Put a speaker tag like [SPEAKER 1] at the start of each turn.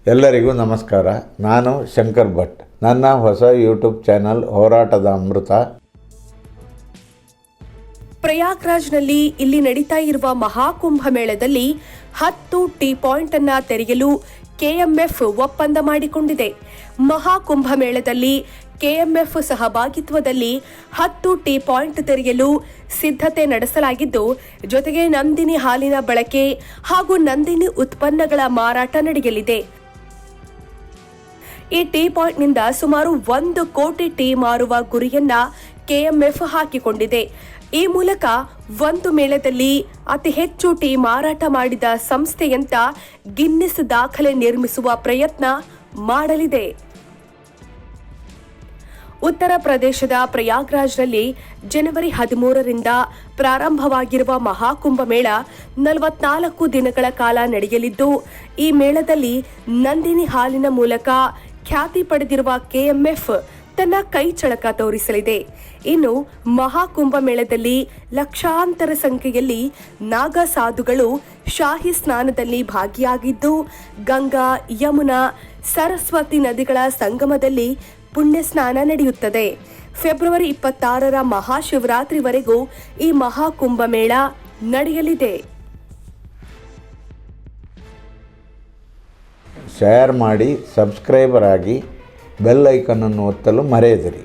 [SPEAKER 1] ಎಲ್ಲರಿಗೂ ನಮಸ್ಕಾರ. ನಾನು ಶಂಕರ್ ಭಟ್. ನನ್ನ ಹೊಸ ಯೂಟ್ಯೂಬ್ ಚಾನಲ್ ಹೋರಾಟದ ಅಮೃತ.
[SPEAKER 2] ಪ್ರಯಾಗ್ರಾಜ್ನಲ್ಲಿ ಇಲ್ಲಿ ನಡೀತಾ ಇರುವ ಮಹಾಕುಂಭ ಮೇಳದಲ್ಲಿ 10 ಟೀ ಪಾಯಿಂಟ್ ಅನ್ನ ತೆರೆಯಲು ಕೆಎಂಎಫ್ ಒಪ್ಪಂದ ಮಾಡಿಕೊಂಡಿದೆ. ಮಹಾಕುಂಭ ಮೇಳದಲ್ಲಿ ಕೆಎಂಎಫ್ ಸಹಭಾಗಿತ್ವದಲ್ಲಿ 10 ಟೀ ಪಾಯಿಂಟ್ ತೆರೆಯಲು ಸಿದ್ಧತೆ ನಡೆಸಲಾಗಿದ್ದು, ಜೊತೆಗೆ ನಂದಿನಿ ಹಾಲಿನ ಬಳಕೆ ಹಾಗೂ ನಂದಿನಿ ಉತ್ಪನ್ನಗಳ ಮಾರಾಟ ನಡೆಯಲಿದೆ. ಈ ಟೀ ಪಾಯಿಂಟ್ನಿಂದ ಸುಮಾರು 1 ಕೋಟಿ ಟೀ ಮಾರುವ ಗುರಿಯನ್ನ ಕೆಎಂಎಫ್ ಹಾಕಿಕೊಂಡಿದೆ. ಈ ಮೂಲಕ ಒಂದು ಮೇಳದಲ್ಲಿ ಅತಿ ಹೆಚ್ಚು ಟೀ ಮಾರಾಟ ಮಾಡಿದ ಸಂಸ್ಥೆಯಂತ ಗಿನ್ನಿಸ್ ದಾಖಲೆ ನಿರ್ಮಿಸುವ ಪ್ರಯತ್ನ ಮಾಡಲಿದೆ. ಉತ್ತರ ಪ್ರದೇಶದ ಪ್ರಯಾಗ್ರಾಜ್ನಲ್ಲಿ ಜನವರಿ 13ರಿಂದ ಪ್ರಾರಂಭವಾಗಿರುವ ಮಹಾಕುಂಭ ಮೇಳ 44 ದಿನಗಳ ಕಾಲ ನಡೆಯಲಿದ್ದು, ಈ ಮೇಳದಲ್ಲಿ ನಂದಿನಿ ಹಾಲಿನ ಮೂಲಕ ಖ್ಯಾತಿ ಪಡೆದಿರುವ ಕೆಎಂಎಫ್ ತನ್ನ ಕೈ ಚಳಕ ತೋರಿಸಲಿದೆ. ಇನ್ನು ಮಹಾಕುಂಭ ಮೇಳದಲ್ಲಿ ಲಕ್ಷಾಂತರ ಸಂಖ್ಯೆಯಲ್ಲಿ ನಾಗ ಸಾಧುಗಳು ಶಾಹಿ ಸ್ನಾನದಲ್ಲಿ ಭಾಗಿಯಾಗಿದ್ದು, ಗಂಗಾ, ಯಮುನಾ, ಸರಸ್ವತಿ ನದಿಗಳ ಸಂಗಮದಲ್ಲಿ ಪುಣ್ಯ ಸ್ನಾನ ನಡೆಯುತ್ತದೆ. ಫೆಬ್ರವರಿ 26ರ ಮಹಾಶಿವರಾತ್ರಿವರೆಗೂ ಈ ಮಹಾಕುಂಭ ಮೇಳ ನಡೆಯಲಿದೆ.
[SPEAKER 1] ಶೇರ್ ಮಾಡಿ, ಸಬ್ಸ್ಕ್ರೈಬರ್ ಆಗಿ, ಬೆಲ್ ಐಕನ್ ಅನ್ನು ಒತ್ತಲು ಮರೆಯದಿರಿ.